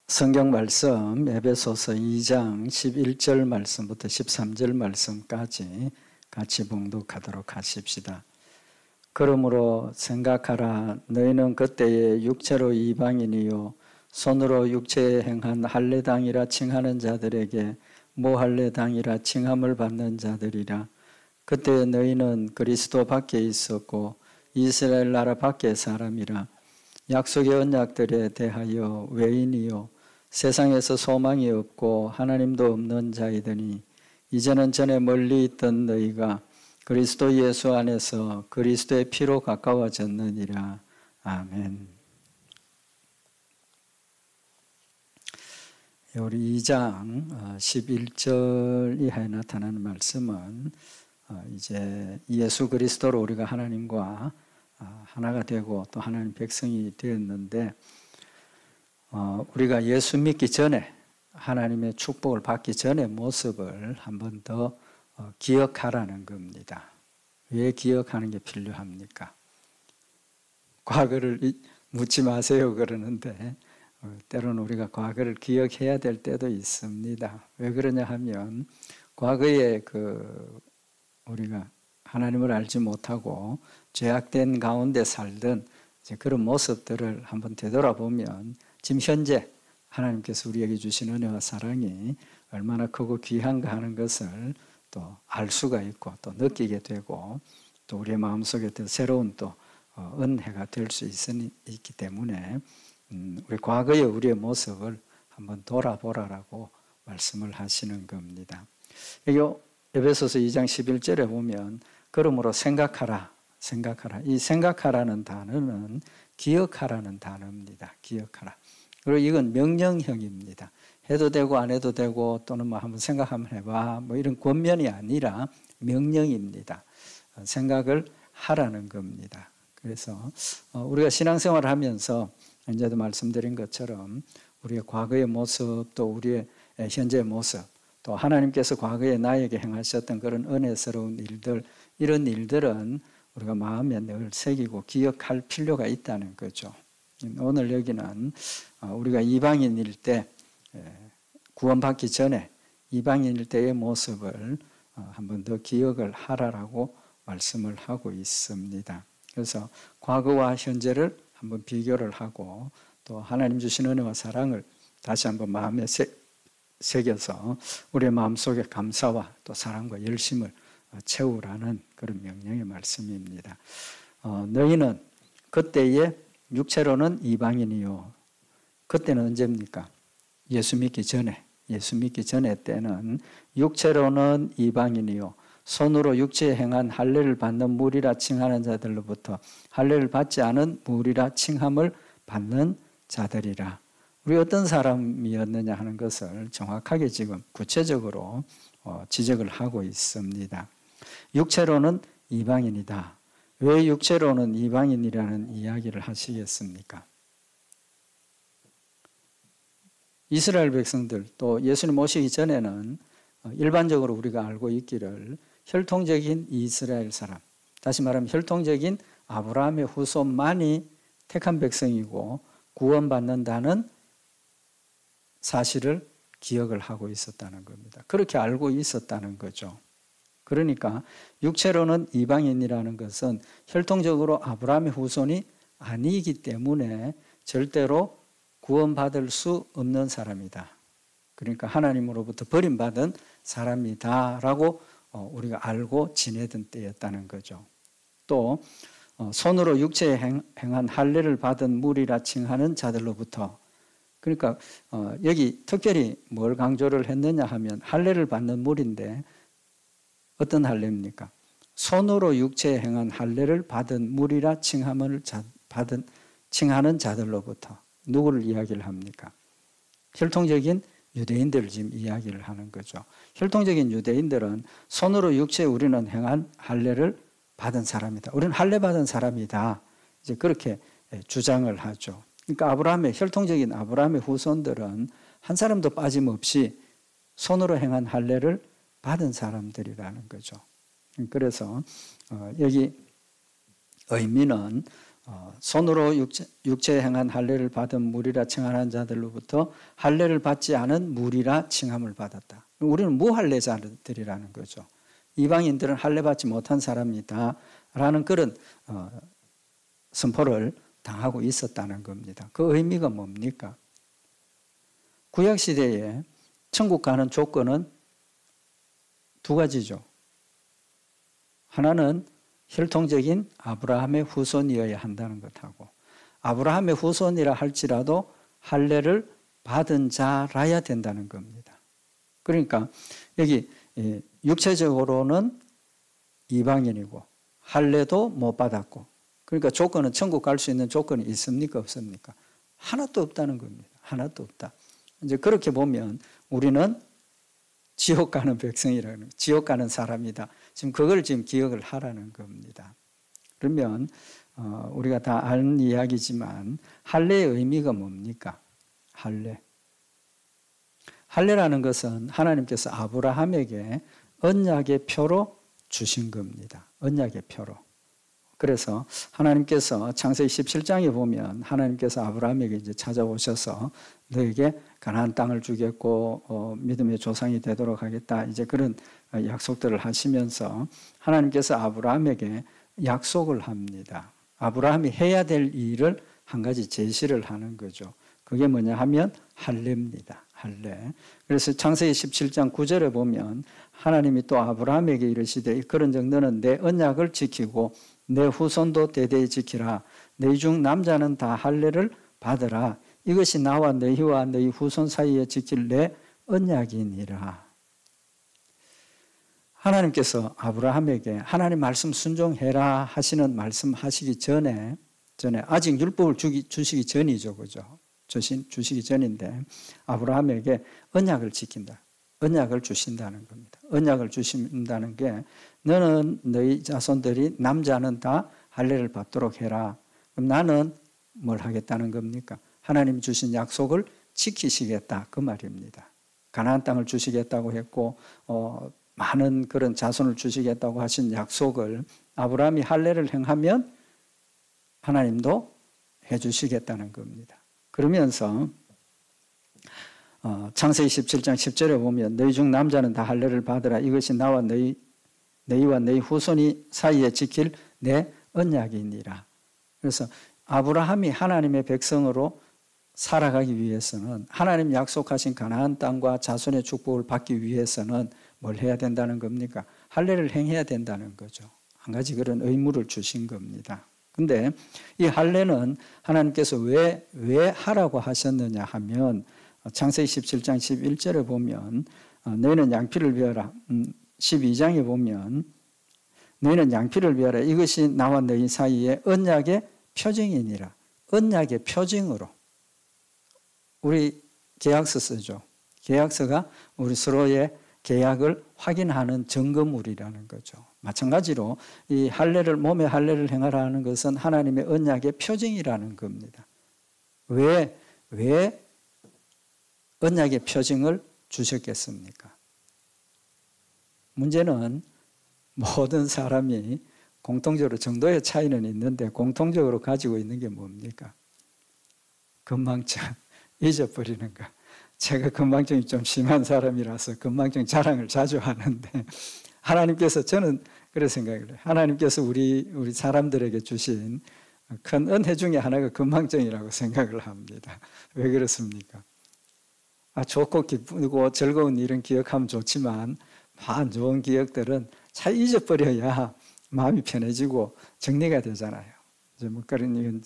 성경 말씀 에베소서 2장 11절 말씀부터 13절 말씀까지 같이 봉독하도록 하십시다. 그러므로 생각하라. 너희는 그때에 육체로 이방인이요 손으로 육체에 행한 할례당이라 칭하는 자들에게 무할례당이라 칭함을 받는 자들이라. 그때 너희는 그리스도 밖에 있었고 이스라엘 나라 밖의 사람이라. 약속의 언약들에 대하여 외인이요 세상에서 소망이 없고 하나님도 없는 자이더니 이제는 전에 멀리 있던 너희가 그리스도 예수 안에서 그리스도의 피로 가까워졌느니라. 아멘. 우리 2장 11절 이하에 나타나는 말씀은 이제 예수 그리스도로 우리가 하나님과 하나가 되고 또 하나님 백성이 되었는데 우리가 예수 믿기 전에 하나님의 축복을 받기 전의 모습을 한 번 더 기억하라는 겁니다. 왜 기억하는 게 필요합니까? 과거를 묻지 마세요 그러는데 때로는 우리가 과거를 기억해야 될 때도 있습니다. 왜 그러냐 하면 과거에 우리가 하나님을 알지 못하고 죄악된 가운데 살던 이제 그런 모습들을 한번 되돌아보면 지금 현재 하나님께서 우리에게 주신 은혜와 사랑이 얼마나 크고 귀한가 하는 것을 또 알 수가 있고 또 느끼게 되고 또 우리의 마음속에 또 새로운 또 은혜가 될 수 있기 때문에 우리 과거의 우리의 모습을 한번 돌아보라라고 말씀을 하시는 겁니다. 여기 에베소서 2장 11절에 보면 그러므로 생각하라. 이 생각하라는 단어는 기억하라는 단어입니다. 기억하라. 그리고 이건 명령형입니다. 해도 되고 안 해도 되고 또는 뭐 한번 생각 한번 해봐 뭐 이런 권면이 아니라 명령입니다. 생각을 하라는 겁니다. 그래서 우리가 신앙생활을 하면서 이제도 말씀드린 것처럼 우리의 과거의 모습 또 우리의 현재의 모습 또 하나님께서 과거에 나에게 행하셨던 그런 은혜스러운 일들 이런 일들은 우리가 마음에 늘 새기고 기억할 필요가 있다는 거죠. 오늘 여기는 우리가 이방인일 때 구원받기 전에 이방인일 때의 모습을 한 번 더 기억을 하라라고 말씀을 하고 있습니다. 그래서 과거와 현재를 한번 비교를 하고 또 하나님 주신 은혜와 사랑을 다시 한번 마음에 새겨서 우리의 마음속에 감사와 또 사랑과 열심을 채우라는 그런 명령의 말씀입니다. 너희는 그때에 육체로는 이방인이요. 그때는 언제입니까? 예수 믿기 전에 때는 육체로는 이방인이요. 손으로 육체에 행한 할례를 받는 무리라 칭하는 자들로부터 할례를 받지 않은 무리라 칭함을 받는 자들이라. 우리 어떤 사람이었느냐 하는 것을 정확하게 지금 구체적으로 지적을 하고 있습니다. 육체로는 이방인이다. 왜 육체로는 이방인이라는 이야기를 하시겠습니까? 이스라엘 백성들 또 예수님 오시기 전에는 일반적으로 우리가 알고 있기를 혈통적인 이스라엘 사람, 다시 말하면 혈통적인 아브라함의 후손만이 택한 백성이고 구원받는다는 사실을 기억을 하고 있었다는 겁니다. 그렇게 알고 있었다는 거죠. 그러니까 육체로는 이방인이라는 것은 혈통적으로 아브라함의 후손이 아니기 때문에 절대로 구원받을 수 없는 사람이다. 그러니까 하나님으로부터 버림받은 사람이다라고 우리가 알고 지내던 때였다는 거죠. 또 손으로 육체에 행한 할례를 받은 무리라 칭하는 자들로부터 그러니까 여기 특별히 뭘 강조를 했느냐 하면 할례를 받는 무리인데 어떤 할례입니까? 손으로 육체에 행한 할례를 받은 무리라 칭하는 자들로부터 누구를 이야기를 합니까? 혈통적인 유대인들을 지금 이야기를 하는 거죠. 혈통적인 유대인들은 손으로 육체에 우리는 행한 할례를 받은 사람이다. 우리는 할례 받은 사람이다. 이제 그렇게 주장을 하죠. 그러니까 혈통적인 아브라함의 후손들은 한 사람도 빠짐없이 손으로 행한 할례를 받은 사람들이라는 거죠. 그래서 여기 의미는 손으로 육체에 행한 할례를 받은 무리라 칭하는 자들로부터 할례를 받지 않은 무리라 칭함을 받았다. 우리는 무할례자들이라는 거죠. 이방인들은 할례 받지 못한 사람이다라는 그런 선포를 당하고 있었다는 겁니다. 그 의미가 뭡니까? 구약시대에 천국 가는 조건은 두 가지죠. 하나는 혈통적인 아브라함의 후손이어야 한다는 것하고, 아브라함의 후손이라 할지라도 할례를 받은 자라야 된다는 겁니다. 그러니까 여기 육체적으로는 이방인이고 할례도 못 받았고, 그러니까 조건은 천국 갈 수 있는 조건이 있습니까 없습니까? 하나도 없다는 겁니다. 하나도 없다. 이제 그렇게 보면 우리는 지옥 가는 백성이라는, 지옥 가는 사람이다. 지금 그걸 지금 기억을 하라는 겁니다. 그러면 우리가 다 아는 이야기지만 할례의 의미가 뭡니까? 할례. 할례라는 것은 하나님께서 아브라함에게 언약의 표로 주신 겁니다. 언약의 표로. 그래서 하나님께서 창세기 17장에 보면 하나님께서 아브라함에게 이제 찾아오셔서 너에게 가나안 땅을 주겠고 믿음의 조상이 되도록 하겠다. 이제 그런 약속들을 하시면서 하나님께서 아브라함에게 약속을 합니다. 아브라함이 해야 될 일을 한 가지 제시를 하는 거죠. 그게 뭐냐 하면 할례입니다. 할례. 그래서 창세기 17장 9절에 보면 하나님이 또 아브라함에게 이르시되 그런즉 너는 내 언약을 지키고 내 후손도 대대히 지키라. 너희 중 남자는 다 할례를 받으라. 이것이 나와 너희와 너희 후손 사이에 지킬 내 언약이니라. 하나님께서 아브라함에게 하나님 말씀 순종해라 하시는 말씀하시기 전에 아직 율법을 주시기 전이죠. 그죠? 주시기 전인데 아브라함에게 언약을 지킨다. 언약을 주신다는 겁니다. 언약을 주신다는 게 너는 너희 자손들이 남자는 다 할례를 받도록 해라. 그럼 나는 뭘 하겠다는 겁니까? 하나님 주신 약속을 지키시겠다 그 말입니다. 가나안 땅을 주시겠다고 했고 많은 그런 자손을 주시겠다고 하신 약속을 아브라함이 할례를 행하면 하나님도 해주시겠다는 겁니다. 그러면서 창세기 17장 10절에 보면 너희 중 남자는 다 할례를 받으라. 이것이 나와 너희와 너희 후손이 사이에 지킬 내 언약이니라. 그래서 아브라함이 하나님의 백성으로 살아가기 위해서는 하나님 약속하신 가나안 땅과 자손의 축복을 받기 위해서는 뭘 해야 된다는 겁니까? 할례를 행해야 된다는 거죠. 한 가지 그런 의무를 주신 겁니다. 근데 이 할례는 하나님께서 왜 하라고 하셨느냐 하면 창세기 17장 11절에 보면 너희는 양피를 베어라. 12장에 보면 너희는 양피를 베어라. 이것이 나와 너희 사이에 언약의 표징이니라. 언약의 표징으로. 우리 계약서 쓰죠. 계약서가 우리 서로의 계약을 확인하는 점검물이라는 거죠. 마찬가지로 이 몸의 할례를 행하라는 것은 하나님의 언약의 표징이라는 겁니다. 왜 언약의 표징을 주셨겠습니까? 문제는 모든 사람이 공통적으로 정도의 차이는 있는데 공통적으로 가지고 있는 게 뭡니까? 건망증, 잊어버리는 거. 제가 건망증이 좀 심한 사람이라서 건망증 자랑을 자주 하는데 하나님께서 저는 그런 생각을 해요. 하나님께서 우리 사람들에게 주신 큰 은혜 중에 하나가 건망증이라고 생각을 합니다. 왜 그렇습니까? 좋고 기쁘고 즐거운 일은 기억하면 좋지만 안 좋은 기억들은 잘 잊어버려야 마음이 편해지고 정리가 되잖아요. 뭐 그런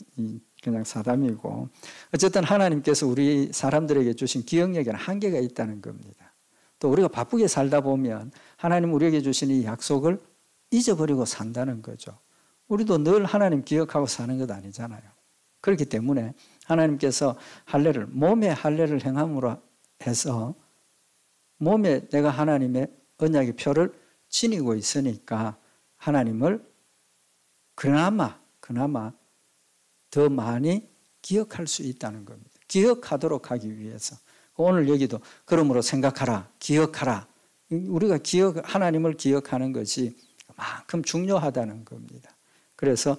그냥 사담이고 어쨌든 하나님께서 우리 사람들에게 주신 기억력에는 한계가 있다는 겁니다. 또 우리가 바쁘게 살다 보면 하나님 우리에게 주신 이 약속을 잊어버리고 산다는 거죠. 우리도 늘 하나님 기억하고 사는 것 아니잖아요. 그렇기 때문에 하나님께서 몸의 할례를 행함으로 해서 몸에 내가 하나님의 언약의 표를 지니고 있으니까 하나님을 그나마 더 많이 기억할 수 있다는 겁니다. 기억하도록 하기 위해서. 오늘 여기도 그러므로 생각하라, 기억하라. 우리가 하나님을 기억하는 것이 그만큼 중요하다는 겁니다. 그래서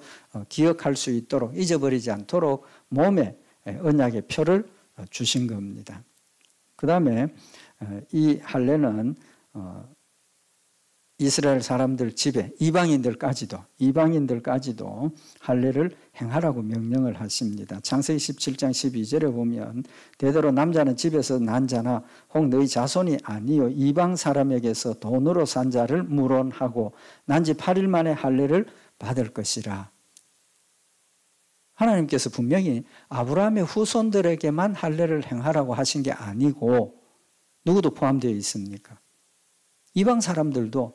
기억할 수 있도록 잊어버리지 않도록 몸에 언약의 표를 주신 겁니다. 그 다음에 이 할례는 이스라엘 사람들 집에 이방인들까지도 할례를 행하라고 명령을 하십니다. 창세기 17장 12절에 보면 대대로 남자는 집에서 난 자나 혹 너희 자손이 아니요 이방 사람에게서 돈으로 산 자를 물온하고 난 지 8일 만에 할례를 받을 것이라. 하나님께서 분명히 아브라함의 후손들에게만 할례를 행하라고 하신 게 아니고 누구도 포함되어 있습니까? 이방 사람들도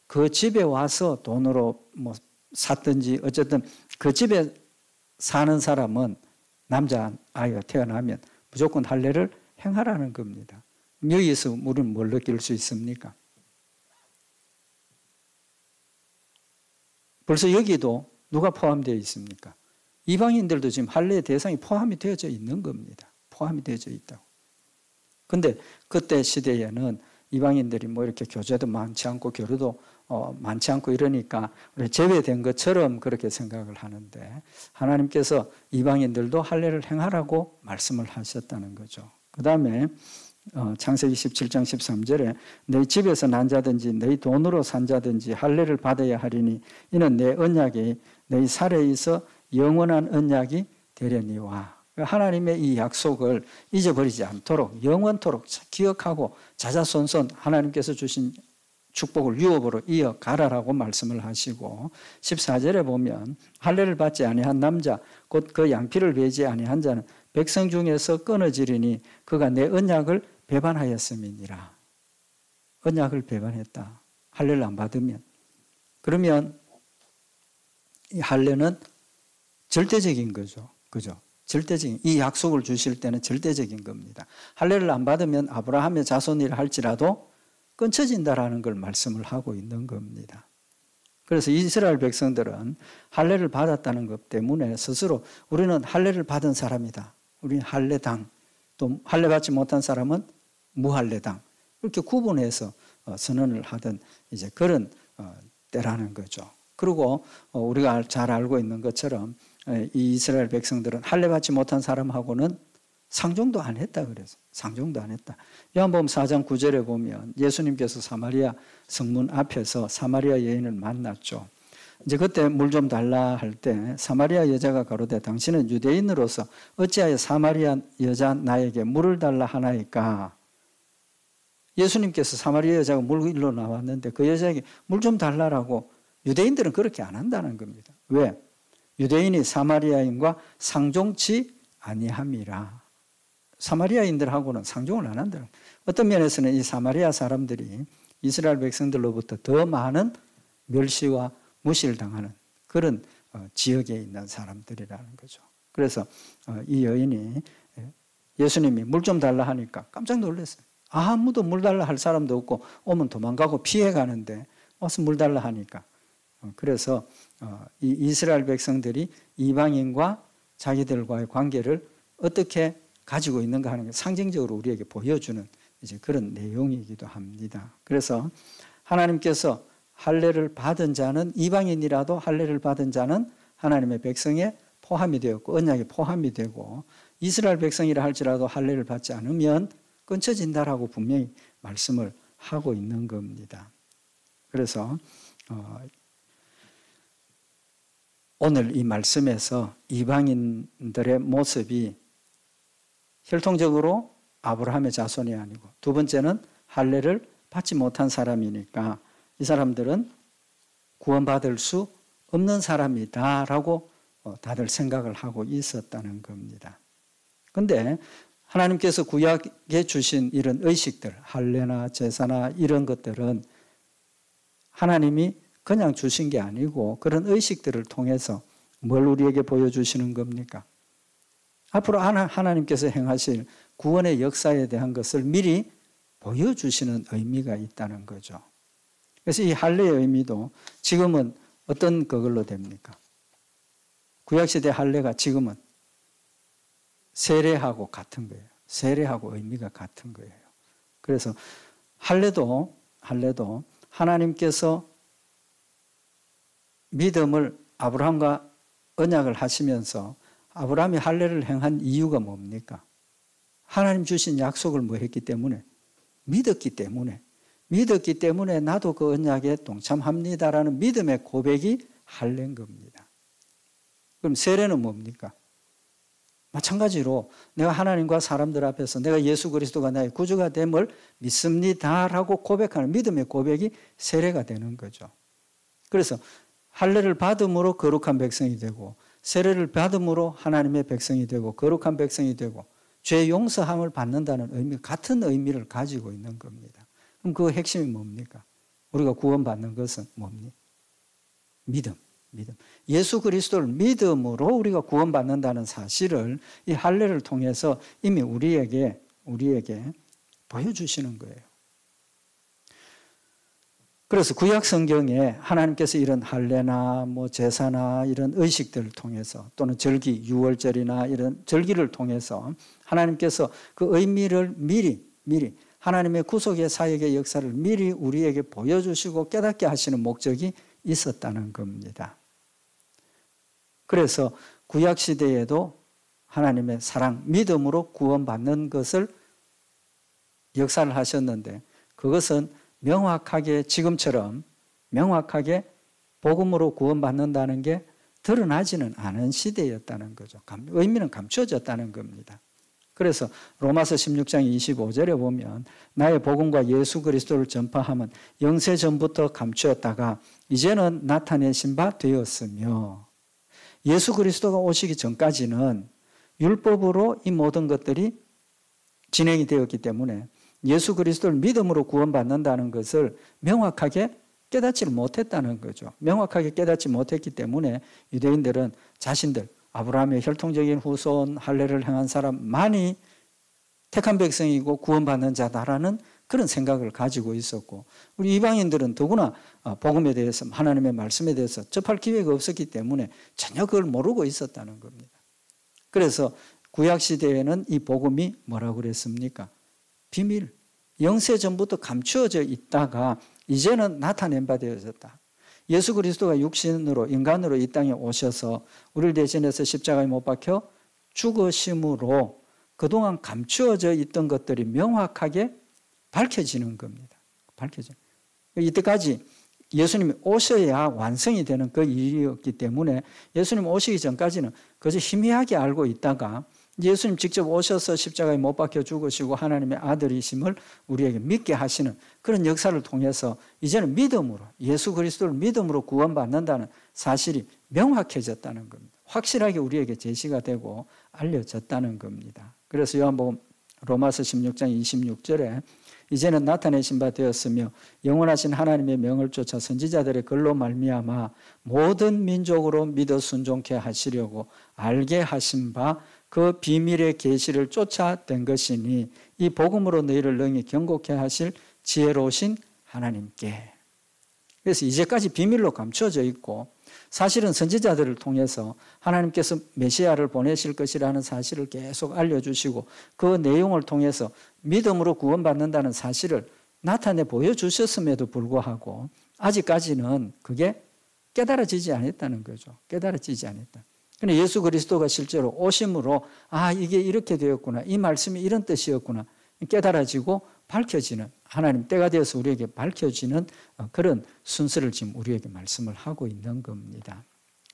그 집에 와서 돈으로 뭐 샀든지 어쨌든 그 집에 사는 사람은 남자 아이가 태어나면 무조건 할례를 행하라는 겁니다. 여기에서 우리는 뭘 느낄 수 있습니까? 벌써 여기도 누가 포함되어 있습니까? 이방인들도 지금 할례의 대상이 포함이 되어져 있는 겁니다. 포함이 되어져 있다고. 근데 그때 시대에는 이방인들이 뭐 이렇게 교제도 많지 않고 교류도 많지 않고 이러니까 제외된 것처럼 그렇게 생각을 하는데 하나님께서 이방인들도 할례를 행하라고 말씀을 하셨다는 거죠. 그 다음에 창세기 17장 13절에 너희 집에서 난 자든지 너희 돈으로 산 자든지 할례를 받아야 하리니 이는 내 언약이 너희 살에 있어 영원한 언약이 되려니와. 하나님의 이 약속을 잊어버리지 않도록 영원토록 기억하고 자자손손 하나님께서 주신 축복을 유업으로 이어가라라고 말씀을 하시고 14절에 보면 할례를 받지 아니한 남자 곧 그 양피를 베지 아니한 자는 백성 중에서 끊어지리니 그가 내 언약을 배반하였음이니라. 언약을 배반했다. 할례를 안 받으면. 그러면 이 할례는 절대적인 거죠. 그죠? 절대적인, 이 약속을 주실 때는 절대적인 겁니다. 할례를 안 받으면 아브라함의 자손이라 할지라도 끊쳐진다라는 걸 말씀을 하고 있는 겁니다. 그래서 이스라엘 백성들은 할례를 받았다는 것 때문에 스스로 우리는 할례를 받은 사람이다. 우리는 할례당, 또 할례 받지 못한 사람은 무할례당. 이렇게 구분해서 선언을 하던 이제 그런 때라는 거죠. 그리고 우리가 잘 알고 있는 것처럼 이 이스라엘 백성들은 할례 받지 못한 사람하고는 상종도 안 했다 그래서 상종도 안 했다. 요한복음 4장 9절에 보면 예수님께서 사마리아 성문 앞에서 사마리아 여인을 만났죠. 이제 그때 물 좀 달라 할 때 사마리아 여자가 가로되 당신은 유대인으로서 어찌하여 사마리아 여자 나에게 물을 달라 하나이까. 예수님께서 사마리아 여자가 물 일로 나왔는데 그 여자에게 물 좀 달라라고 유대인들은 그렇게 안 한다는 겁니다. 왜? 유대인이 사마리아인과 상종치 아니함이라. 사마리아인들하고는 상종을 안 한다. 어떤 면에서는 이 사마리아 사람들이 이스라엘 백성들로부터 더 많은 멸시와 무시를 당하는 그런 지역에 있는 사람들이라는 거죠. 그래서 이 여인이 예수님이 물 좀 달라 하니까 깜짝 놀랐어요. 아무도 물 달라 할 사람도 없고 오면 도망가고 피해가는데 와서 물 달라 하니까. 그래서 이 이스라엘 백성들이 이방인과 자기들과의 관계를 어떻게 가지고 있는가 하는 게 상징적으로 우리에게 보여주는 이제 그런 내용이기도 합니다. 그래서 하나님께서 할례를 받은 자는 이방인이라도 할례를 받은 자는 하나님의 백성에 포함이 되었고 언약에 포함이 되고 이스라엘 백성이라 할지라도 할례를 받지 않으면 끊쳐진다라고 분명히 말씀을 하고 있는 겁니다. 그래서 오늘 이 말씀에서 이방인들의 모습이 혈통적으로 아브라함의 자손이 아니고 두 번째는 할례를 받지 못한 사람이니까 이 사람들은 구원받을 수 없는 사람이다라고 다들 생각을 하고 있었다는 겁니다. 그런데 하나님께서 구약에 주신 이런 의식들, 할례나 제사나 이런 것들은 하나님이 그냥 주신 게 아니고 그런 의식들을 통해서 뭘 우리에게 보여주시는 겁니까? 앞으로 하나님께서 행하실 구원의 역사에 대한 것을 미리 보여주시는 의미가 있다는 거죠. 그래서 이 할례의 의미도 지금은 어떤 그걸로 됩니까? 구약시대 할례가 지금은 세례하고 같은 거예요. 세례하고 의미가 같은 거예요. 그래서 할례도 하나님께서 믿음을 아브라함과 언약을 하시면서 아브라함이 할례를 행한 이유가 뭡니까? 하나님 주신 약속을 뭐 했기 때문에? 믿었기 때문에 나도 그 언약에 동참합니다라는 믿음의 고백이 할례인 겁니다. 그럼 세례는 뭡니까? 마찬가지로 내가 하나님과 사람들 앞에서 내가 예수 그리스도가 나의 구주가 됨을 믿습니다라고 고백하는 믿음의 고백이 세례가 되는 거죠. 그래서 할례를 받음으로 거룩한 백성이 되고 세례를 받음으로 하나님의 백성이 되고 거룩한 백성이 되고 죄 용서함을 받는다는 의미, 같은 의미를 가지고 있는 겁니다. 그럼 그 핵심이 뭡니까? 우리가 구원받는 것은 뭡니까? 믿음. 예수 그리스도를 믿음으로 우리가 구원받는다는 사실을 이 할례를 통해서 이미 우리에게 보여주시는 거예요. 그래서 구약 성경에 하나님께서 이런 할례나 제사나 이런 의식들을 통해서 또는 절기, 유월절이나 이런 절기를 통해서 하나님께서 그 의미를 미리 하나님의 구속의 사역의 역사를 미리 우리에게 보여주시고 깨닫게 하시는 목적이 있었다는 겁니다. 그래서 구약 시대에도 하나님의 사랑, 믿음으로 구원받는 것을 역사를 하셨는데 그것은 명확하게 지금처럼 명확하게 복음으로 구원받는다는 게 드러나지는 않은 시대였다는 거죠. 의미는 감추어졌다는 겁니다. 그래서 로마서 16장 25절에 보면 나의 복음과 예수 그리스도를 전파함은 영세 전부터 감추었다가 이제는 나타내신 바 되었으며 예수 그리스도가 오시기 전까지는 율법으로 이 모든 것들이 진행이 되었기 때문에 예수 그리스도를 믿음으로 구원받는다는 것을 명확하게 깨닫지를 못했다는 거죠. 명확하게 깨닫지 못했기 때문에 유대인들은 자신들 아브라함의 혈통적인 후손 할례를 행한 사람만이 택한 백성이고 구원받는 자다라는 그런 생각을 가지고 있었고 우리 이방인들은 더구나 복음에 대해서 하나님의 말씀에 대해서 접할 기회가 없었기 때문에 전혀 그걸 모르고 있었다는 겁니다. 그래서 구약시대에는 이 복음이 뭐라고 그랬습니까? 비밀, 영세 전부터 감추어져 있다가 이제는 나타낸 바 되어졌다. 예수 그리스도가 육신으로 인간으로 이 땅에 오셔서 우리를 대신해서 십자가에 못 박혀 죽으심으로 그동안 감추어져 있던 것들이 명확하게 밝혀지는 겁니다. 이때까지 예수님이 오셔야 완성이 되는 그 일이었기 때문에 예수님 오시기 전까지는 그저 희미하게 알고 있다가 예수님 직접 오셔서 십자가에 못 박혀 죽으시고 하나님의 아들이심을 우리에게 믿게 하시는 그런 역사를 통해서 이제는 믿음으로 예수 그리스도를 믿음으로 구원받는다는 사실이 명확해졌다는 겁니다. 확실하게 우리에게 제시가 되고 알려졌다는 겁니다. 그래서 요한복음 로마서 16장 26절에 이제는 나타내신 바 되었으며 영원하신 하나님의 명을 쫓아 선지자들의 글로 말미암아 모든 민족으로 믿어 순종케 하시려고 알게 하신 바 그 비밀의 계시를 쫓아낸 것이니 이 복음으로 너희를 능히 경고케 하실 지혜로우신 하나님께. 그래서 이제까지 비밀로 감춰져 있고 사실은 선지자들을 통해서 하나님께서 메시아를 보내실 것이라는 사실을 계속 알려주시고 그 내용을 통해서 믿음으로 구원받는다는 사실을 나타내 보여주셨음에도 불구하고 아직까지는 그게 깨달아지지 않았다는 거죠. 깨달아지지 않았다. 그런데 예수 그리스도가 실제로 오심으로 이게 이렇게 되었구나. 이 말씀이 이런 뜻이었구나. 깨달아지고 밝혀지는 하나님 때가 되어서 우리에게 밝혀지는 그런 순서를 지금 우리에게 말씀을 하고 있는 겁니다.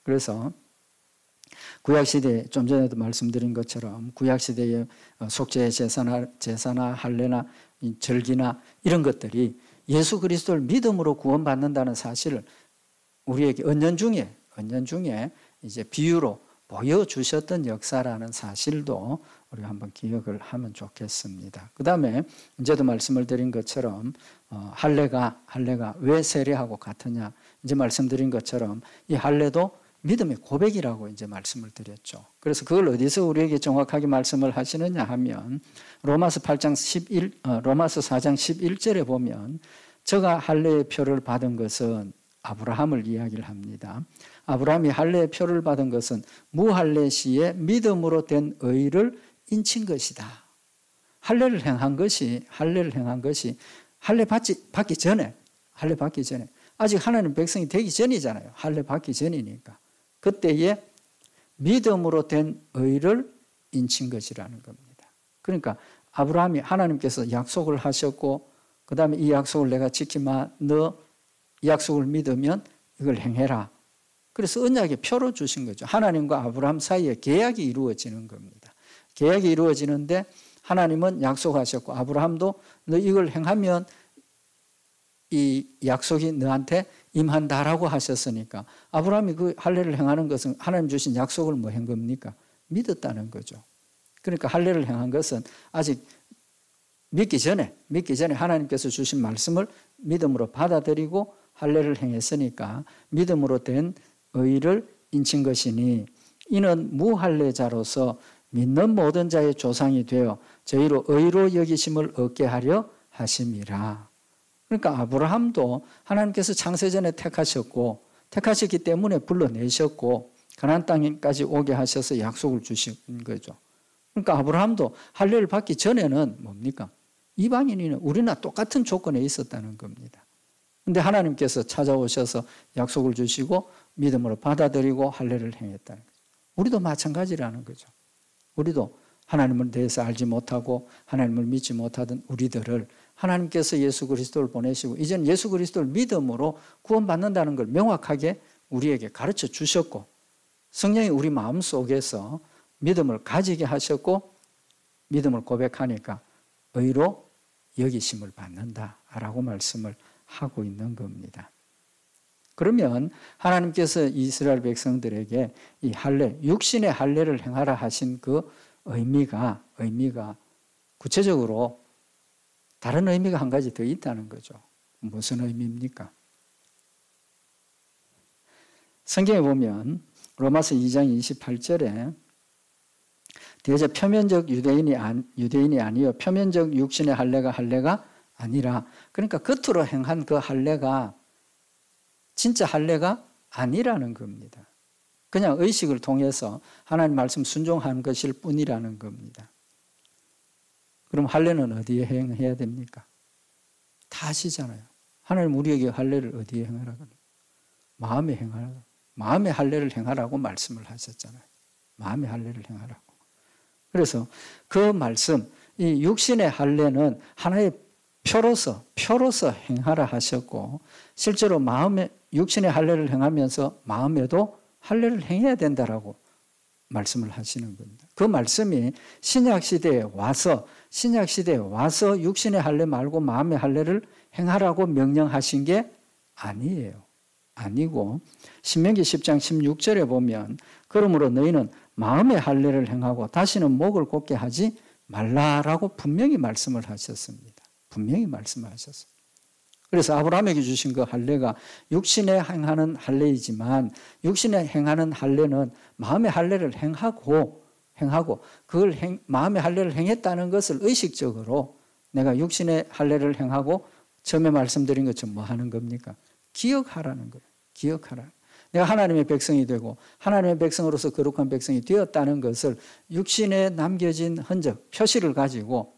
그래서 구약시대에 좀 전에도 말씀드린 것처럼 구약시대의 속죄의 제사나 할례나 절기나 이런 것들이 예수 그리스도를 믿음으로 구원받는다는 사실을 우리에게 은연중에 이제 비유로 보여주셨던 역사라는 사실도 우리가 한번 기억을 하면 좋겠습니다. 그 다음에 이제도 말씀을 드린 것처럼 할례가 왜 세례하고 같으냐 이제 말씀드린 것처럼 이 할례도 믿음의 고백이라고 이제 말씀을 드렸죠. 그래서 그걸 어디서 우리에게 정확하게 말씀을 하시느냐 하면 로마서 4장 11절에 보면 저가 할례의 표를 받은 것은 아브라함을 이야기를 합니다. 아브라함이 할례의 표를 받은 것은 무할례 시에 믿음으로 된 의를 인친 것이다. 할례를 행한 것이 할례 받기 전에 아직 하나님 백성이 되기 전이잖아요. 할례 받기 전이니까. 그때에 믿음으로 된 의를 인친 것이라는 겁니다. 그러니까 아브라함이 하나님께서 약속을 하셨고 그 다음에 이 약속을 내가 지키마 너 이 약속을 믿으면 이걸 행해라. 그래서 언약의 표로 주신 거죠. 하나님과 아브라함 사이에 계약이 이루어지는 겁니다. 계약이 이루어지는데 하나님은 약속하셨고 아브라함도 너 이걸 행하면 이 약속이 너한테 임한다라고 하셨으니까 아브라함이 그 할례를 행하는 것은 하나님 주신 약속을 뭐 한 겁니까? 믿었다는 거죠. 그러니까 할례를 행한 것은 아직 믿기 전에 하나님께서 주신 말씀을 믿음으로 받아들이고 할례를 행했으니까 믿음으로 된 의를 인친 것이니 이는 무할례자로서 믿는 모든 자의 조상이 되어 저희로 의로 여기심을 얻게 하려 하심이라. 그러니까 아브라함도 하나님께서 창세전에 택하셨기 때문에 불러내셨고 가나안 땅까지 오게 하셔서 약속을 주신 거죠. 그러니까 아브라함도 할례를 받기 전에는 뭡니까? 이방인이나 우리나 똑같은 조건에 있었다는 겁니다. 그런데 하나님께서 찾아오셔서 약속을 주시고 믿음으로 받아들이고 할례를 행했다는 거죠. 우리도 마찬가지라는 거죠. 우리도 하나님을 대해서 알지 못하고 하나님을 믿지 못하던 우리들을 하나님께서 예수 그리스도를 보내시고 이제는 예수 그리스도를 믿음으로 구원받는다는 걸 명확하게 우리에게 가르쳐 주셨고 성령이 우리 마음속에서 믿음을 가지게 하셨고 믿음을 고백하니까 의로 여기심을 받는다라고 말씀을 하고 있는 겁니다. 그러면 하나님께서 이스라엘 백성들에게 이 할례, 육신의 할례를 행하라 하신 그 의미가 구체적으로 다른 의미가 한 가지 더 있다는 거죠. 무슨 의미입니까? 성경에 보면 로마서 2장 28절에 대저 표면적 유대인이 아니요 표면적 육신의 할례가 아니라 그러니까 겉으로 행한 그 할례가 진짜 할례가 아니라는 겁니다. 그냥 의식을 통해서 하나님 말씀 순종한 것일 뿐이라는 겁니다. 그럼 할례는 어디에 행해야 됩니까? 다 아시잖아요. 하나님 우리에게 할례를 어디에 행하라고? 마음에 행하라고. 마음의 할례를 행하라고 말씀을 하셨잖아요. 마음의 할례를 행하라고. 그래서 그 말씀, 이 육신의 할례는 하나의 표로서 행하라 하셨고 실제로 마음에 육신의 할례를 행하면서 마음에도 할례를 행해야 된다라고 말씀을 하시는 겁니다. 그 말씀이 신약 시대에 와서 육신의 할례 말고 마음의 할례를 행하라고 명령하신 게 아니고 신명기 10장 16절에 보면 그러므로 너희는 마음의 할례를 행하고 다시는 목을 곧게 하지 말라라고 분명히 말씀을 하셨습니다. 그래서 아브라함에게 주신 그 할례가 육신에 행하는 할례이지만 육신에 행하는 할례는 마음의 할례를 행하고 그걸 마음의 할례를 행했다는 것을 의식적으로 내가 육신의 할례를 행하고 처음에 말씀드린 것처럼 뭐 하는 겁니까? 기억하라는 거예요. 기억하라. 내가 하나님의 백성이 되고 하나님의 백성으로서 거룩한 백성이 되었다는 것을 육신에 남겨진 흔적, 표시를 가지고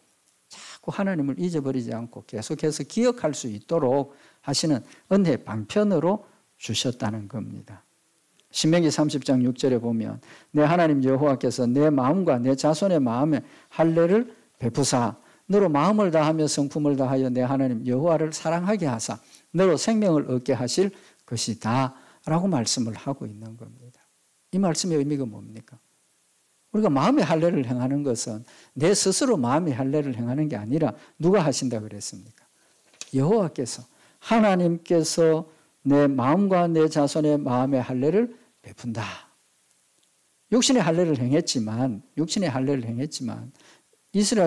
자꾸 하나님을 잊어버리지 않고 계속해서 기억할 수 있도록 하시는 은혜 방편으로 주셨다는 겁니다. 신명기 30장 6절에 보면 내 하나님 여호와께서 내 마음과 내 자손의 마음에 할례를 베푸사 너로 마음을 다하며 성품을 다하여 내 하나님 여호와를 사랑하게 하사 너로 생명을 얻게 하실 것이다 라고 말씀을 하고 있는 겁니다. 이 말씀의 의미가 뭡니까? 우리가 마음의 할례를 행하는 것은 내 스스로 마음의 할례를 행하는 게 아니라 누가 하신다 그랬습니까? 여호와께서 하나님께서 내 마음과 내 자손의 마음의 할례를 베푼다. 육신의 할례를 행했지만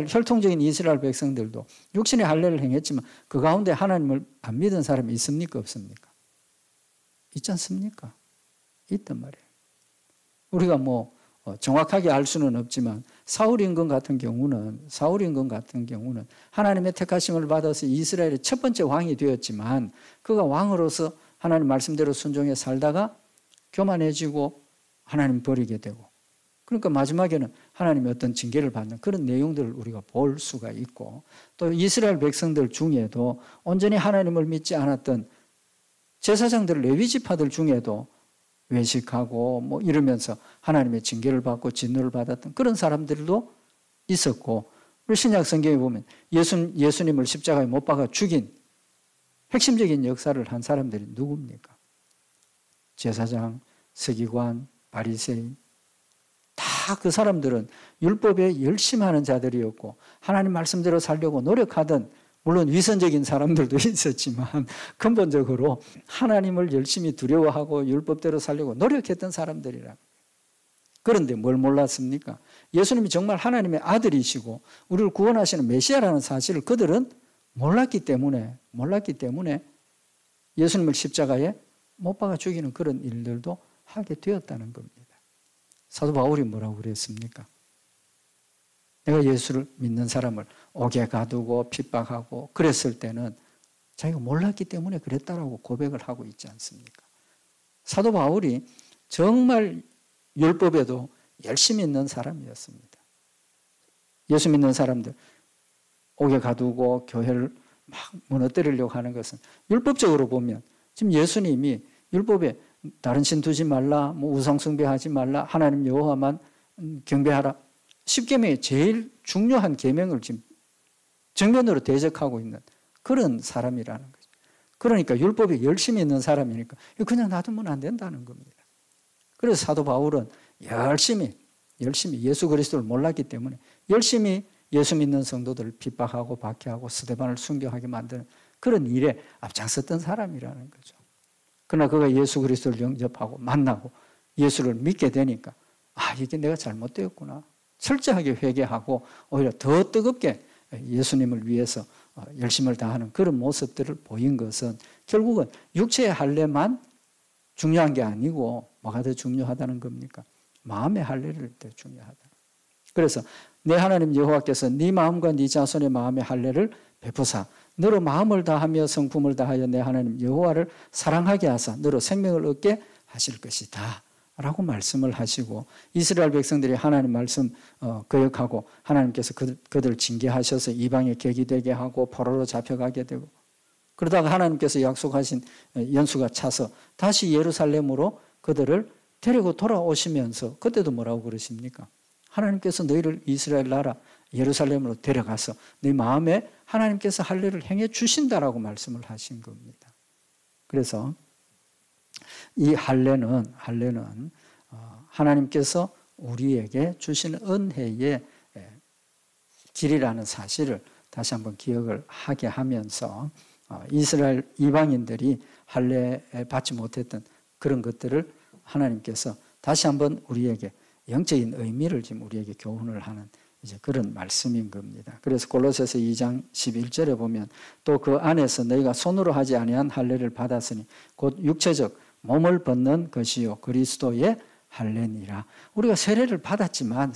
혈통적인 이스라엘 백성들도 육신의 할례를 행했지만 그 가운데 하나님을 안 믿은 사람이 있습니까? 없습니까? 있지 않습니까? 있단 말이에요. 우리가 정확하게 알 수는 없지만 사울 임금 같은 경우는 하나님의 택하심을 받아서 이스라엘의 첫 번째 왕이 되었지만 그가 왕으로서 하나님 말씀대로 순종해 살다가 교만해지고 하나님 버리게 되고 그러니까 마지막에는 하나님의 어떤 징계를 받는 그런 내용들을 우리가 볼 수가 있고 또 이스라엘 백성들 중에도 온전히 하나님을 믿지 않았던 제사장들 레위 지파들 중에도 외식하고 뭐 이러면서 하나님의 징계를 받고 진노를 받았던 그런 사람들도 있었고, 우리 신약 성경에 보면 예수님을 십자가에 못 박아 죽인 핵심적인 역사를 한 사람들이 누굽니까? 제사장, 서기관, 바리새인, 다 그 사람들은 율법에 열심하는 자들이었고 하나님 말씀대로 살려고 노력하던, 물론 위선적인 사람들도 있었지만 근본적으로 하나님을 열심히 두려워하고 율법대로 살려고 노력했던 사람들이라. 그런데 뭘 몰랐습니까? 예수님이 정말 하나님의 아들이시고 우리를 구원하시는 메시아라는 사실을 그들은 몰랐기 때문에 예수님을 십자가에 못 박아 죽이는 그런 일들도 하게 되었다는 겁니다. 사도 바울이 뭐라고 그랬습니까? 내가 예수를 믿는 사람을 옥에 가두고 핍박하고 그랬을 때는 자기가 몰랐기 때문에 그랬다라고 고백을 하고 있지 않습니까? 사도 바울이 정말 율법에도 열심히 있는 사람이었습니다. 예수 믿는 사람들 옥에 가두고 교회를 막 무너뜨리려고 하는 것은 율법적으로 보면 지금 예수님이 율법에 다른 신 두지 말라, 뭐 우상 숭배하지 말라, 하나님 여호와만 경배하라, 10계명의 제일 중요한 계명을 지금 정면으로 대적하고 있는 그런 사람이라는 거죠. 그러니까 율법에 열심히 있는 사람이니까 그냥 놔두면 안 된다는 겁니다. 그래서 사도 바울은 열심히 예수 그리스도를 몰랐기 때문에 열심히 예수 믿는 성도들을 핍박하고 박해하고 스데반을 순교하게 만드는 그런 일에 앞장섰던 사람이라는 거죠. 그러나 그가 예수 그리스도를 영접하고 만나고 예수를 믿게 되니까 이게 내가 잘못되었구나. 철저하게 회개하고 오히려 더 뜨겁게 예수님을 위해서 열심을 다하는 그런 모습들을 보인 것은 결국은 육체의 할례만 중요한 게 아니고 뭐가 더 중요하다는 겁니까? 마음의 할례를 더 중요하다. 그래서 내 하나님 여호와께서 네 마음과 네 자손의 마음의 할례를 베푸사 너로 마음을 다하며 성품을 다하여 내 하나님 여호와를 사랑하게 하사 너로 생명을 얻게 하실 것이다 라고 말씀을 하시고, 이스라엘 백성들이 하나님 말씀 거역하고 하나님께서 그들을 징계하셔서 이방의 객이 되게 하고 포로로 잡혀가게 되고, 그러다가 하나님께서 약속하신 연수가 차서 다시 예루살렘으로 그들을 데리고 돌아오시면서 그때도 뭐라고 그러십니까? 하나님께서 너희를 이스라엘 나라 예루살렘으로 데려가서 네 마음에 하나님께서 할례를 행해 주신다라고 말씀을 하신 겁니다. 그래서 이 할례는 하나님께서 우리에게 주신 은혜의 길이라는 사실을 다시 한번 기억을 하게 하면서 이스라엘 이방인들이 할례 받지 못했던 그런 것들을 하나님께서 다시 한번 우리에게 영적인 의미를 지금 우리에게 교훈을 하는 이제 그런 말씀인 겁니다. 그래서 골로새서 2장 11절에 보면 또 그 안에서 너희가 손으로 하지 아니한 할례를 받았으니 곧 육체적 몸을 벗는 것이요 그리스도의 할례니라. 우리가 세례를 받았지만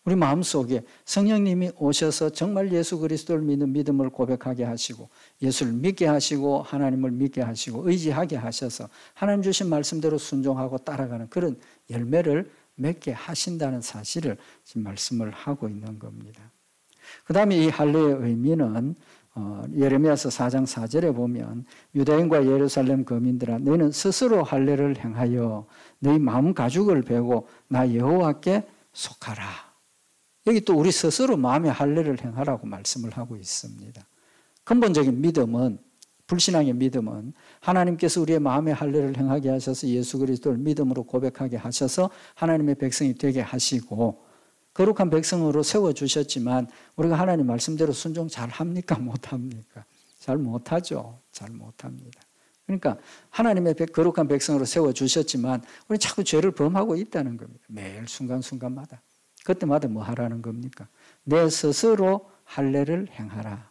우리 마음속에 성령님이 오셔서 정말 예수 그리스도를 믿는 믿음을 고백하게 하시고 예수를 믿게 하시고 하나님을 믿게 하시고 의지하게 하셔서 하나님 주신 말씀대로 순종하고 따라가는 그런 열매를 맺게 하신다는 사실을 지금 말씀을 하고 있는 겁니다. 그 다음에 이 할례의 의미는 예레미야서 4장 4절에 보면 유다인과 예루살렘 거민들아 너희는 스스로 할례를 행하여 너희 마음 가죽을 베고 나 여호와께 속하라. 여기 또 우리 스스로 마음의 할례를 행하라고 말씀을 하고 있습니다. 근본적인 믿음은, 불신앙의 믿음은 하나님께서 우리의 마음의 할례를 행하게 하셔서 예수 그리스도를 믿음으로 고백하게 하셔서 하나님의 백성이 되게 하시고 거룩한 백성으로 세워주셨지만 우리가 하나님 말씀대로 순종 잘합니까? 못합니까? 잘 못하죠. 잘 못합니다. 그러니까 하나님의 거룩한 백성으로 세워주셨지만 우리는 자꾸 죄를 범하고 있다는 겁니다. 매일 순간순간마다. 그때마다 뭐 하라는 겁니까? 내 스스로 할례를 행하라.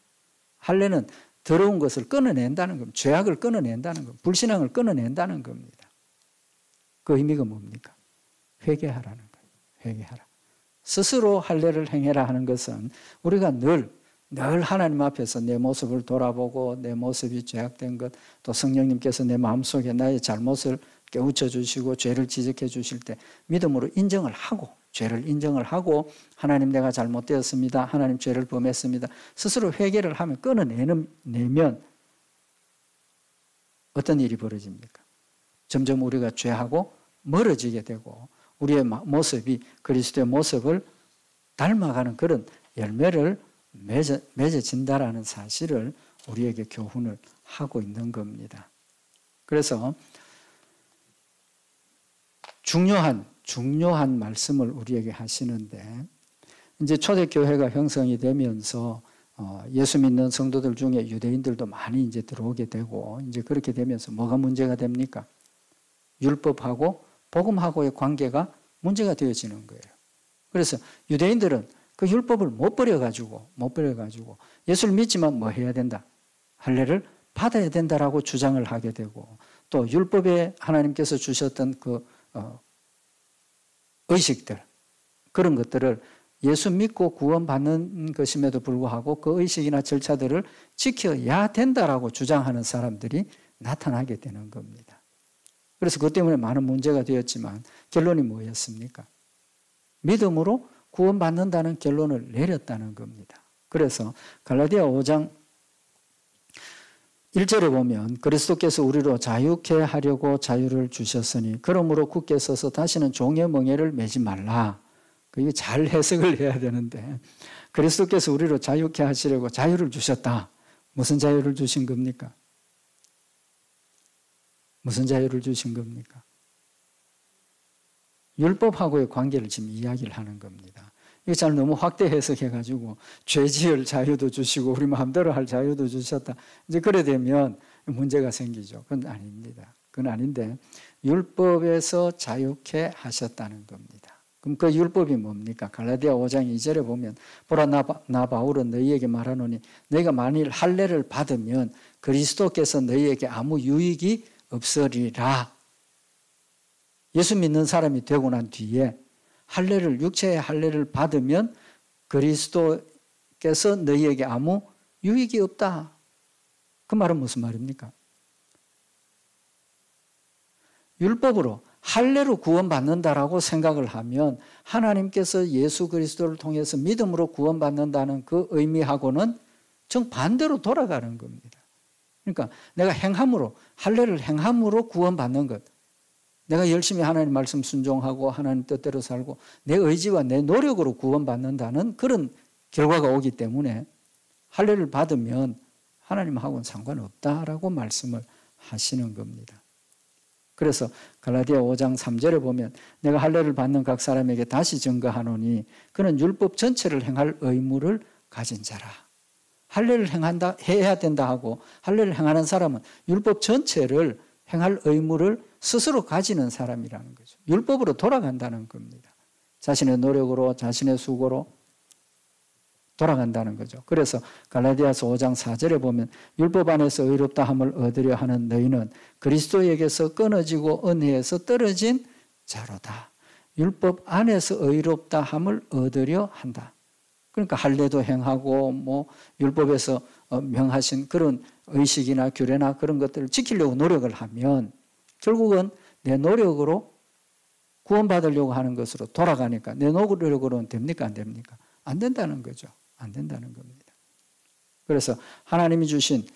할례는 더러운 것을 끊어낸다는 겁니다. 죄악을 끊어낸다는 겁니다. 불신앙을 끊어낸다는 겁니다. 그 의미가 뭡니까? 회개하라는 거예요. 회개하라. 스스로 할례를 행해라 하는 것은 우리가 늘 하나님 앞에서 내 모습을 돌아보고 내 모습이 죄악된 것, 또 성령님께서 내 마음속에 나의 잘못을 깨우쳐 주시고 죄를 지적해 주실 때 믿음으로 인정을 하고, 죄를 인정을 하고 하나님 내가 잘못되었습니다. 하나님 죄를 범했습니다. 스스로 회개를 하면 끊어내면 어떤 일이 벌어집니까? 점점 우리가 죄하고 멀어지게 되고 우리의 모습이 그리스도의 모습을 닮아가는 그런 열매를 맺어진다라는 사실을 우리에게 교훈을 하고 있는 겁니다. 그래서 중요한 말씀을 우리에게 하시는데, 이제 초대교회가 형성이 되면서 예수 믿는 성도들 중에 유대인들도 많이 이제 들어오게 되고, 이제 그렇게 되면서 뭐가 문제가 됩니까? 율법하고 복음하고의 관계가 문제가 되어지는 거예요. 그래서 유대인들은 그 율법을 못 버려가지고 예수를 믿지만 뭐 해야 된다? 할례를 받아야 된다라고 주장을 하게 되고, 또 율법에 하나님께서 주셨던 그 의식들, 그런 것들을 예수 믿고 구원받는 것임에도 불구하고 그 의식이나 절차들을 지켜야 된다라고 주장하는 사람들이 나타나게 되는 겁니다. 그래서 그것 때문에 많은 문제가 되었지만 결론이 뭐였습니까? 믿음으로 구원받는다는 결론을 내렸다는 겁니다. 그래서 갈라디아 5장 1절에 보면 그리스도께서 우리로 자유케 하려고 자유를 주셨으니 그러므로 굳게 서서 다시는 종의 멍에를 매지 말라. 이게 잘 해석을 해야 되는데, 그리스도께서 우리로 자유케 하시려고 자유를 주셨다. 무슨 자유를 주신 겁니까? 무슨 자유를 주신 겁니까? 율법하고의 관계를 지금 이야기를 하는 겁니다. 이거 잘 너무 확대 해석해가지고 죄 지을 자유도 주시고 우리 마음대로 할 자유도 주셨다. 이제 그래 되면 문제가 생기죠. 그건 아닙니다. 그건 아닌데 율법에서 자유케 하셨다는 겁니다. 그럼 그 율법이 뭡니까? 갈라디아 5장 2절에 보면 보라 나 바울은 너희에게 말하노니 너희가 만일 할례를 받으면 그리스도께서 너희에게 아무 유익이 없으리라. 예수 믿는 사람이 되고 난 뒤에 육체의 할례를 받으면 그리스도께서 너희에게 아무 유익이 없다. 그 말은 무슨 말입니까? 율법으로 할례로 구원받는다라고 생각을 하면 하나님께서 예수 그리스도를 통해서 믿음으로 구원받는다는 그 의미하고는 정반대로 돌아가는 겁니다. 그러니까 내가 행함으로, 할례를 행함으로 구원받는 것, 내가 열심히 하나님 말씀 순종하고 하나님 뜻대로 살고 내 의지와 내 노력으로 구원받는다는 그런 결과가 오기 때문에 할례를 받으면 하나님하고는 상관없다라고 말씀을 하시는 겁니다. 그래서 갈라디아 5장 3절에 보면 내가 할례를 받는 각 사람에게 다시 증거하노니 그는 율법 전체를 행할 의무를 가진 자라. 할례를 해야 된다 하고 할례를 행하는 사람은 율법 전체를 행할 의무를 스스로 가지는 사람이라는 거죠. 율법으로 돌아간다는 겁니다. 자신의 노력으로 자신의 수고로 돌아간다는 거죠. 그래서 갈라디아서 5장 4절에 보면 율법 안에서 의롭다 함을 얻으려 하는 너희는 그리스도에게서 끊어지고 은혜에서 떨어진 자로다. 율법 안에서 의롭다 함을 얻으려 한다. 그러니까 할례도 행하고 뭐 율법에서 명하신 그런 의식이나 규례나 그런 것들을 지키려고 노력을 하면 결국은 내 노력으로 구원받으려고 하는 것으로 돌아가니까 내 노력으로는 됩니까? 안 됩니까? 안 된다는 거죠. 안 된다는 겁니다. 그래서 하나님이 주신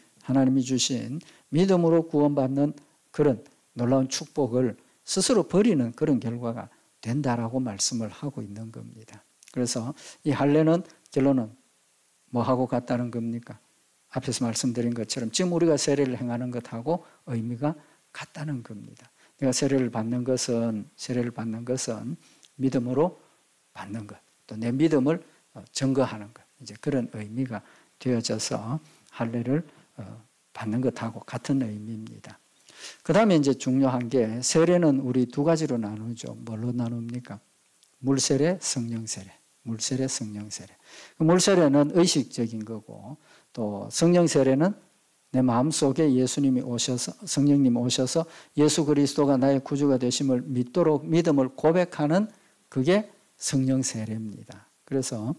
믿음으로 구원받는 그런 놀라운 축복을 스스로 버리는 그런 결과가 된다라고 말씀을 하고 있는 겁니다. 그래서 이 할례는 결론은 뭐하고 같다는 겁니까? 앞에서 말씀드린 것처럼 지금 우리가 세례를 행하는 것하고 의미가 같다는 겁니다. 내가 세례를 받는 것은 믿음으로 받는 것, 또 내 믿음을 증거하는 것, 이제 그런 의미가 되어져서 할례를 받는 것하고 같은 의미입니다. 그 다음에 이제 중요한 게 세례는 우리 두 가지로 나누죠. 뭘로 나눕니까? 물세례, 성령세례. 물세례, 성령세례. 물세례는 의식적인 거고 또 성령세례는 내 마음속에 성령님이 오셔서 예수 그리스도가 나의 구주가 되심을 믿도록 믿음을 고백하는 그게 성령세례입니다. 그래서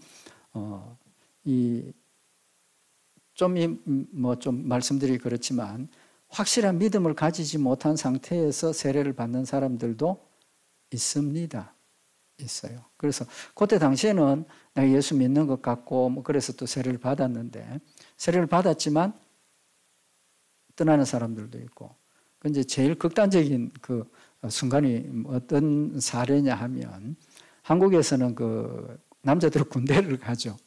좀 말씀드리기 그렇지만 확실한 믿음을 가지지 못한 상태에서 세례를 받는 사람들도 있습니다. 있어요. 그래서 그때 당시에는 내가 예수 믿는 것 같고 그래서 또 세례를 받았는데 세례를 받았지만 떠나는 사람들도 있고 근데 제일 극단적인 그 순간이 어떤 사례냐 하면 한국에서는 그 남자들 군대를 가죠.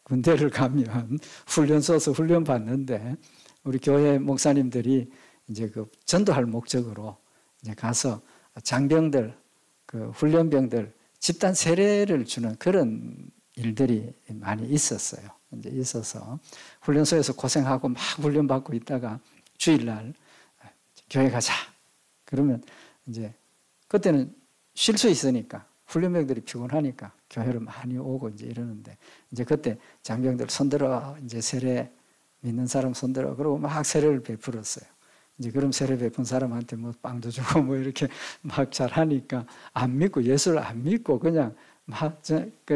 군대를 가면 훈련소에서 훈련 받는데 우리 교회 목사님들이 이제 그 전도할 목적으로 이제 가서 장병들, 그 훈련병들 집단 세례를 주는 그런 일들이 많이 있었어요. 이제 있어서 훈련소에서 고생하고 막 훈련받고 있다가 주일날 교회 가자. 그러면 이제 그때는 쉴 수 있으니까 훈련병들이 피곤하니까 교회를 많이 오고 이제 이러는데 이제 그때 장병들 손들어 이제 세례 믿는 사람 손들어 그러고 막 세례를 베풀었어요. 이제 그럼 세례 베푼 사람한테 뭐 빵도 주고 뭐 이렇게 막 잘하니까 안 믿고 예수를 안 믿고 그냥 막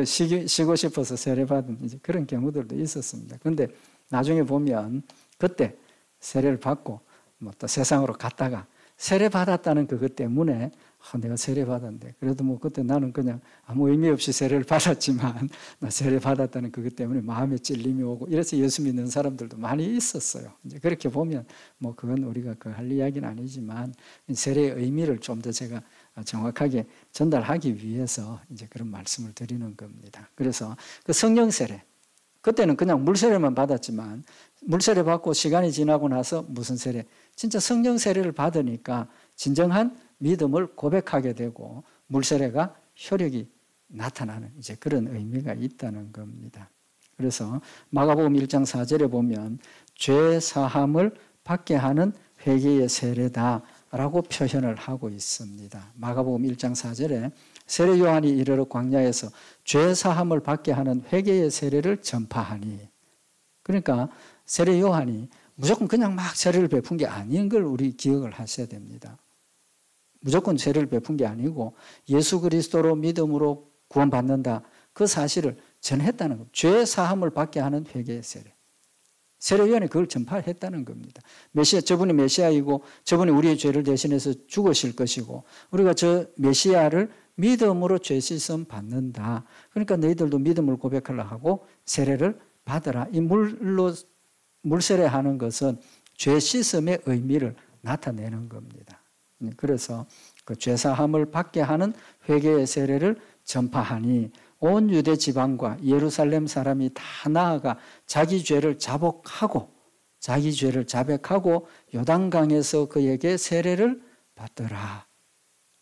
쉬고 싶어서 세례 받은 이제 그런 경우들도 있었습니다. 근데 나중에 보면 그때 세례를 받고 뭐 또 세상으로 갔다가 세례 받았다는 그것 때문에 내가 세례 받았는데 그래도 뭐 그때 나는 그냥 아무 의미 없이 세례를 받았지만 나 세례 받았다는 그것 때문에 마음에 찔림이 오고 이래서 예수 믿는 사람들도 많이 있었어요. 이제 그렇게 보면 뭐 그건 우리가 그 할 이야기는 아니지만 세례의 의미를 좀 더 제가 정확하게 전달하기 위해서 이제 그런 말씀을 드리는 겁니다. 그래서 그 성령 세례 그때는 그냥 물세례만 받았지만 물세례 받고 시간이 지나고 나서 무슨 세례? 진짜 성령 세례를 받으니까 진정한 믿음을 고백하게 되고 물세례가 효력이 나타나는 이제 그런 의미가 있다는 겁니다. 그래서 마가복음 1장 4절에 보면 죄 사함을 받게 하는 회개의 세례다라고 표현을 하고 있습니다. 마가복음 1장 4절에 세례 요한이 이르러 광야에서 죄 사함을 받게 하는 회개의 세례를 전파하니 그러니까 세례 요한이 무조건 그냥 막 세례를 베푼 게 아닌 걸 우리 기억을 하셔야 됩니다. 무조건 세례를 베푼 게 아니고 예수 그리스도로 믿음으로 구원받는다. 그 사실을 전했다는 겁니다. 죄 사함을 받게 하는 회개의 세례. 세례요한이 그걸 전파했다는 겁니다. 메시아, 저분이 메시아이고 저분이 우리의 죄를 대신해서 죽으실 것이고 우리가 저 메시아를 믿음으로 죄 씻음 받는다. 그러니까 너희들도 믿음을 고백하려 하고 세례를 받으라. 이 물세례하는 것은 죄 씻음의 의미를 나타내는 겁니다. 그래서 그 죄사함을 받게 하는 회개의 세례를 전파하니 온 유대 지방과 예루살렘 사람이 다 나아가 자기 죄를 자복하고 요단강에서 그에게 세례를 받더라.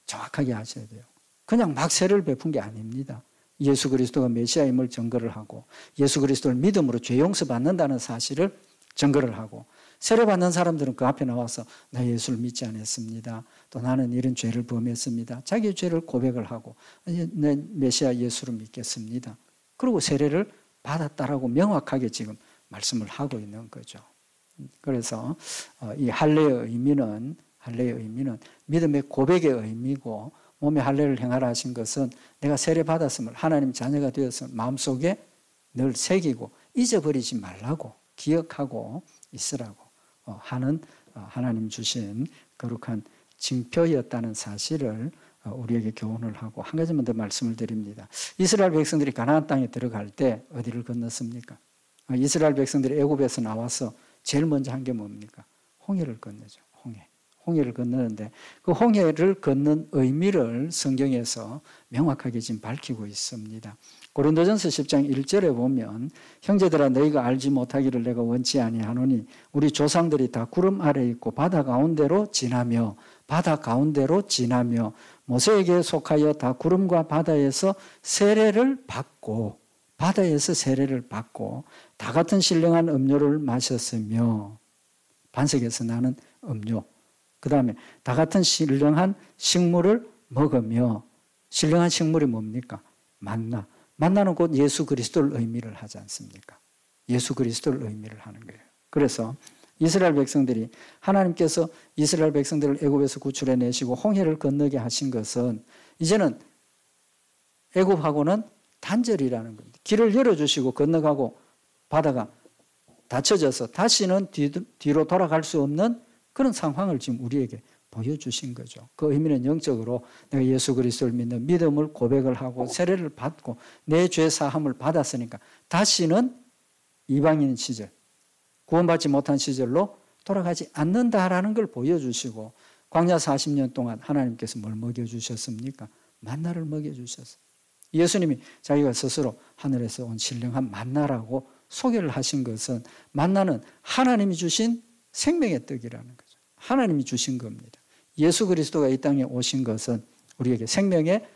정확하게 아셔야 돼요. 그냥 막 세례를 베푼 게 아닙니다. 예수 그리스도가 메시아임을 증거를 하고 예수 그리스도를 믿음으로 죄 용서받는다는 사실을 증거를 하고 세례받는 사람들은 그 앞에 나와서 나 예수를 믿지 않았습니다. 또 나는 이런 죄를 범했습니다. 자기의 죄를 고백을 하고 내 메시아 예수를 믿겠습니다. 그리고 세례를 받았다라고 명확하게 지금 말씀을 하고 있는 거죠. 그래서 이 할례의 의미는 믿음의 고백의 의미고 몸에 할례를 행하라 하신 것은 내가 세례 받았음을 하나님 자녀가 되었음을 마음속에 늘 새기고 잊어버리지 말라고 기억하고 있으라고 하는 하나님 주신 거룩한 징표였다는 사실을 우리에게 교훈을 하고 한 가지만 더 말씀을 드립니다. 이스라엘 백성들이 가나안 땅에 들어갈 때 어디를 건넜습니까? 이스라엘 백성들이 애굽에서 나와서 제일 먼저 한 게 뭡니까? 홍해를 건너죠. 홍해를 건너는데 그 홍해를 걷는 의미를 성경에서 명확하게 지금 밝히고 있습니다. 고린도전서 10장 1절에 보면 형제들아 너희가 알지 못하기를 내가 원치 아니하노니 우리 조상들이 다 구름 아래 있고 바다 가운데로 지나며 모세에게 속하여 다 구름과 바다에서 세례를 받고 다 같은 신령한 음료를 마셨으며 반석에서 나는 음료 그 다음에 다 같은 신령한 식물을 먹으며 신령한 식물이 뭡니까? 만나는 곧 예수 그리스도를 의미를 하지 않습니까? 예수 그리스도를 의미를 하는 거예요. 그래서 이스라엘 백성들이 하나님께서 이스라엘 백성들을 애굽에서 구출해 내시고 홍해를 건너게 하신 것은 이제는 애굽하고는 단절이라는 겁니다. 길을 열어주시고 건너가고 바다가 닫혀져서 다시는 뒤로 돌아갈 수 없는 그런 상황을 지금 우리에게 보여주신 거죠. 그 의미는 영적으로 내가 예수 그리스도를 믿는 믿음을 고백을 하고 세례를 받고 내 죄 사함을 받았으니까 다시는 이방인 시절, 구원받지 못한 시절로 돌아가지 않는다라는 걸 보여주시고 광야 40년 동안 하나님께서 뭘 먹여주셨습니까? 만나를 먹여주셨어요. 예수님이 자기가 스스로 하늘에서 온 신령한 만나라고 소개를 하신 것은 만나는 하나님이 주신 생명의 떡이라는 거죠. 하나님이 주신 겁니다. 예수 그리스도가 이 땅에 오신 것은 우리에게 생명의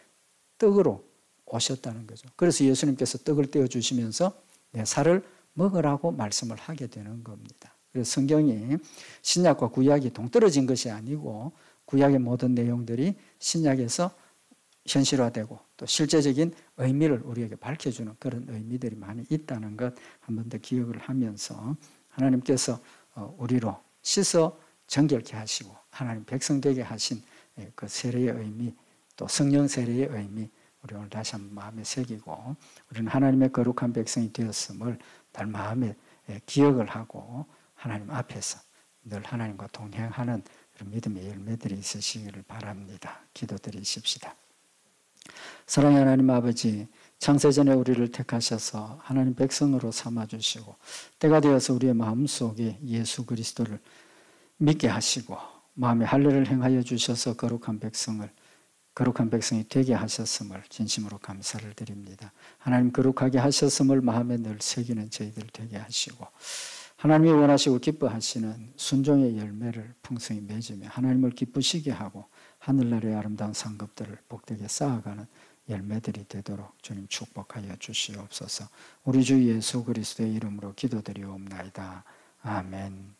떡으로 오셨다는 거죠. 그래서 예수님께서 떡을 떼어주시면서 내 살을 먹으라고 말씀을 하게 되는 겁니다. 그래서 성경이 신약과 구약이 동떨어진 것이 아니고 구약의 모든 내용들이 신약에서 현실화되고 또 실제적인 의미를 우리에게 밝혀주는 그런 의미들이 많이 있다는 것 한 번 더 기억을 하면서 하나님께서 우리로 씻어 정결케 하시고 하나님 백성 되게 하신 그 세례의 의미 또 성령 세례의 의미 우리 오늘 다시 한번 마음에 새기고 우리는 하나님의 거룩한 백성이 되었음을 늘 마음에 기억을 하고 하나님 앞에서 늘 하나님과 동행하는 그런 믿음의 열매들이 있으시기를 바랍니다. 기도드리십시다. 사랑의 하나님 아버지, 창세전에 우리를 택하셔서 하나님 백성으로 삼아주시고 때가 되어서 우리의 마음속에 예수 그리스도를 믿게 하시고 마음에 할례를 행하여 주셔서 거룩한 백성이 되게 하셨음을 진심으로 감사를 드립니다. 하나님 거룩하게 하셨음을 마음에 늘 새기는 저희들 되게 하시고 하나님이 원하시고 기뻐하시는 순종의 열매를 풍성히 맺으며 하나님을 기쁘시게 하고 하늘나라의 아름다운 상급들을 복되게 쌓아가는 열매들이 되도록 주님 축복하여 주시옵소서. 우리 주 예수 그리스도의 이름으로 기도드리옵나이다. 아멘.